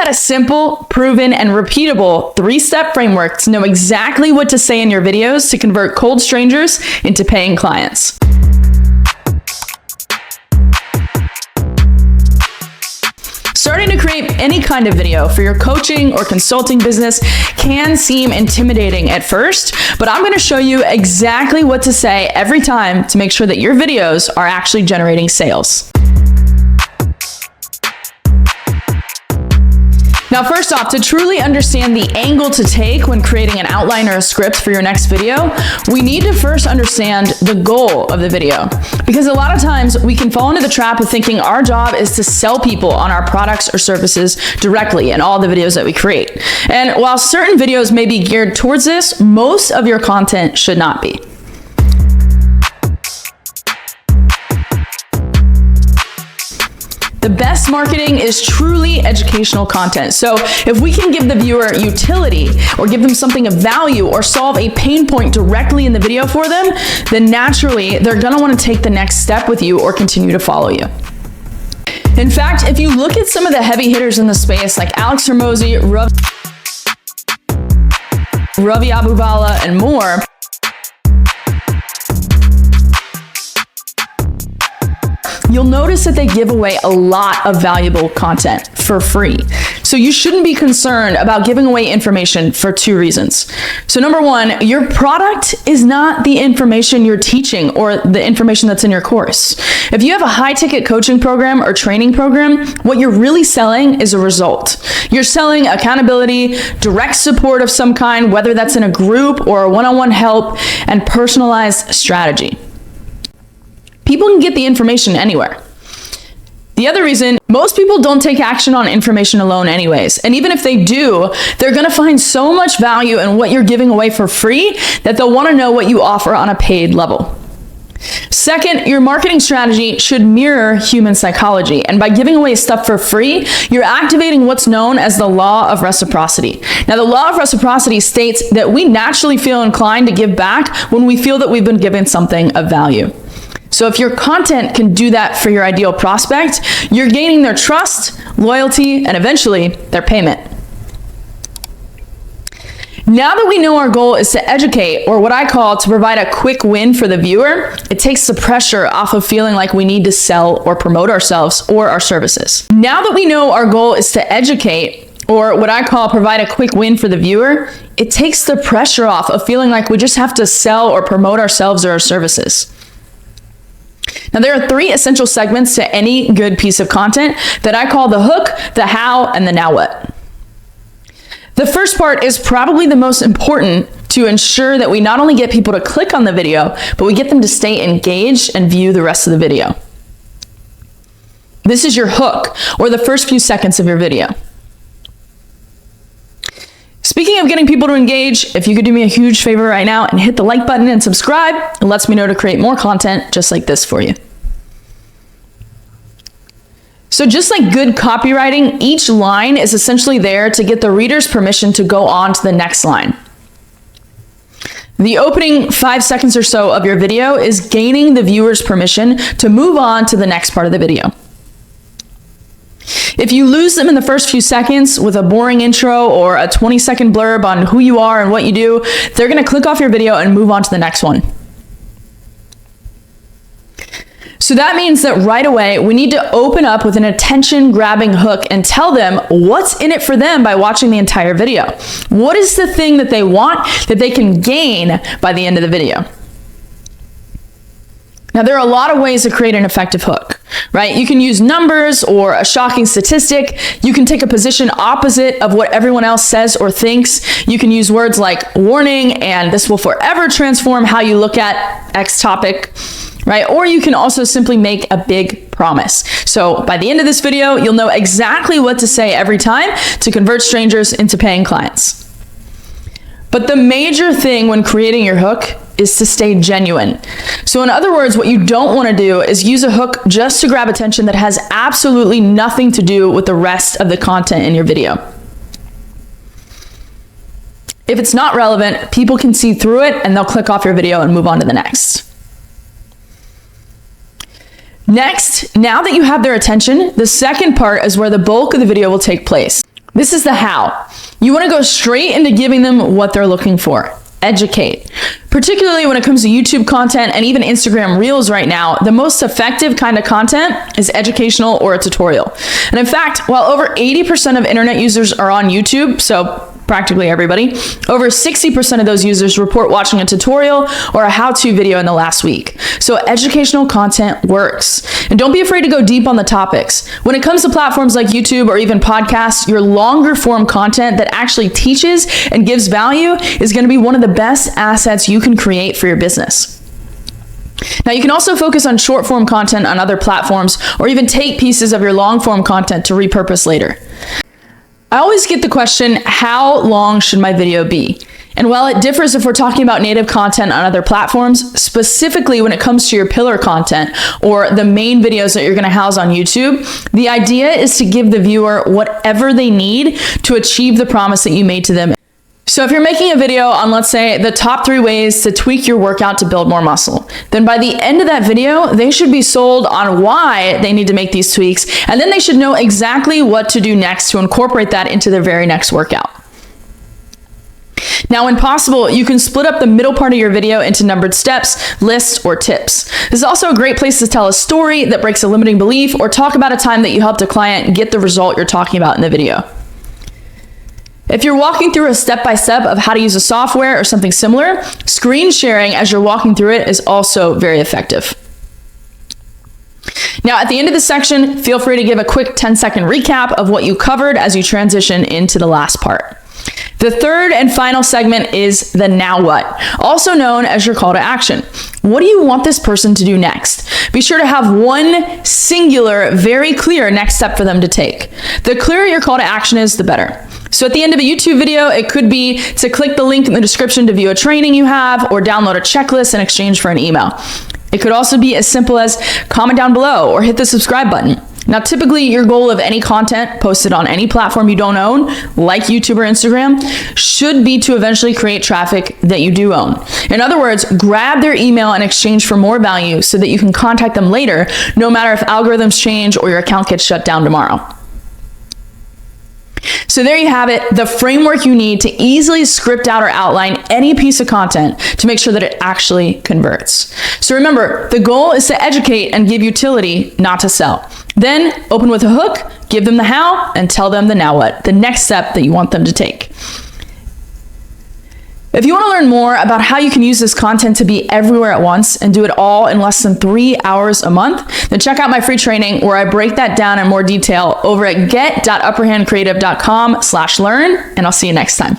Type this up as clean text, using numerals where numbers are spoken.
a simple, proven, and repeatable 3-step framework to know exactly what to say in your videos to convert cold strangers into paying clients. Starting to create any kind of video for your coaching or consulting business can seem intimidating at first, but I'm going to show you exactly what to say every time to make sure that your videos are actually generating sales. Now, first off, to truly understand the angle to take when creating an outline or a script for your next video, we need to first understand the goal of the video. Because a lot of times we can fall into the trap of thinking our job is to sell people on our products or services directly in all the videos that we create. And while certain videos may be geared towards this, most of your content should not be. The best marketing is truly educational content. So if we can give the viewer utility or give them something of value or solve a pain point directly in the video for them, then naturally they're gonna want to take the next step with you or continue to follow you. In fact, if you look at some of the heavy hitters in the space like Alex Hormozi, Ravi Abubala, and more, you'll notice that they give away a lot of valuable content for free. So you shouldn't be concerned about giving away information for 2 reasons. So number 1, your product is not the information you're teaching or the information that's in your course. If you have a high-ticket coaching program or training program, what you're really selling is a result. You're selling accountability, direct support of some kind, whether that's in a group or a one-on-one help, and personalized strategy. People can get the information anywhere. The other reason, most people don't take action on information alone anyways. And even if they do, they're gonna find so much value in what you're giving away for free that they'll wanna know what you offer on a paid level. Second, your marketing strategy should mirror human psychology. And by giving away stuff for free, you're activating what's known as the law of reciprocity. Now, the law of reciprocity states that we naturally feel inclined to give back when we feel that we've been given something of value. So if your content can do that for your ideal prospect, you're gaining their trust, loyalty, and eventually their payment. Now that we know our goal is to educate, or what I call to provide a quick win for the viewer, it takes the pressure off of feeling like we need to sell or promote ourselves or our services. Now that we know our goal is to educate, or what I call provide a quick win for the viewer, it takes the pressure off of feeling like we just have to sell or promote ourselves or our services. Now, there are 3 essential segments to any good piece of content that I call the hook, the how, and the now what. The first part is probably the most important to ensure that we not only get people to click on the video, but we get them to stay engaged and view the rest of the video. This is your hook, or the first few seconds of your video. Speaking of getting people to engage, if you could do me a huge favor right now and hit the like button and subscribe, it lets me know to create more content just like this for you. So just like good copywriting, each line is essentially there to get the reader's permission to go on to the next line. The opening 5 seconds or so of your video is gaining the viewer's permission to move on to the next part of the video. If you lose them in the first few seconds with a boring intro or a 20-second blurb on who you are and what you do, they're going to click off your video and move on to the next one. So that means that right away, we need to open up with an attention-grabbing hook and tell them what's in it for them by watching the entire video. What is the thing that they want that they can gain by the end of the video? Now, there are a lot of ways to create an effective hook, right? You can use numbers or a shocking statistic. You can take a position opposite of what everyone else says or thinks. You can use words like warning and this will forever transform how you look at X topic, right? Or you can also simply make a big promise. So by the end of this video, you'll know exactly what to say every time to convert strangers into paying clients. But the major thing when creating your hook is to stay genuine. So in other words, what you don't want to do is use a hook just to grab attention that has absolutely nothing to do with the rest of the content in your video. If it's not relevant, people can see through it and they'll click off your video and move on to the next. Next, now that you have their attention, the second part is where the bulk of the video will take place. This is the how. You want to go straight into giving them what they're looking for. Educate. Particularly when it comes to YouTube content and even Instagram Reels right now, the most effective kind of content is educational or a tutorial. And in fact, while over 80% of internet users are on YouTube, so practically everybody, over 60% of those users report watching a tutorial or a how-to video in the last week. So educational content works. And don't be afraid to go deep on the topics. When it comes to platforms like YouTube or even podcasts, your longer form content that actually teaches and gives value is going to be one of the best assets you can create for your business. Now, you can also focus on short form content on other platforms or even take pieces of your long form content to repurpose later. I always get the question, how long should my video be? And while it differs if we're talking about native content on other platforms, specifically when it comes to your pillar content or the main videos that you're going to house on YouTube, the idea is to give the viewer whatever they need to achieve the promise that you made to them. So if you're making a video on, let's say, the top 3 ways to tweak your workout to build more muscle, then by the end of that video, they should be sold on why they need to make these tweaks, and then they should know exactly what to do next to incorporate that into their very next workout. Now, when possible, you can split up the middle part of your video into numbered steps, lists, or tips. This is also a great place to tell a story that breaks a limiting belief or talk about a time that you helped a client get the result you're talking about in the video. If you're walking through a step-by-step of how to use a software or something similar, screen sharing as you're walking through it is also very effective. Now, at the end of the section, feel free to give a quick 10-second recap of what you covered as you transition into the last part. The third and final segment is the now what, also known as your call to action. What do you want this person to do next? Be sure to have one singular, very clear next step for them to take. The clearer your call to action is, the better. So at the end of a YouTube video, it could be to click the link in the description to view a training you have or download a checklist in exchange for an email. It could also be as simple as comment down below or hit the subscribe button. Now, typically your goal of any content posted on any platform you don't own, like YouTube or Instagram, should be to eventually create traffic that you do own. In other words, grab their email in exchange for more value so that you can contact them later, no matter if algorithms change or your account gets shut down tomorrow. So there you have it, the framework you need to easily script out or outline any piece of content to make sure that it actually converts. So remember, the goal is to educate and give utility, not to sell. Then open with a hook, give them the how, and tell them the now what, the next step that you want them to take. If you want to learn more about how you can use this content to be everywhere at once and do it all in less than 3 hours a month, then check out my free training where I break that down in more detail over at get.upperhandcreative.com/learn, and I'll see you next time.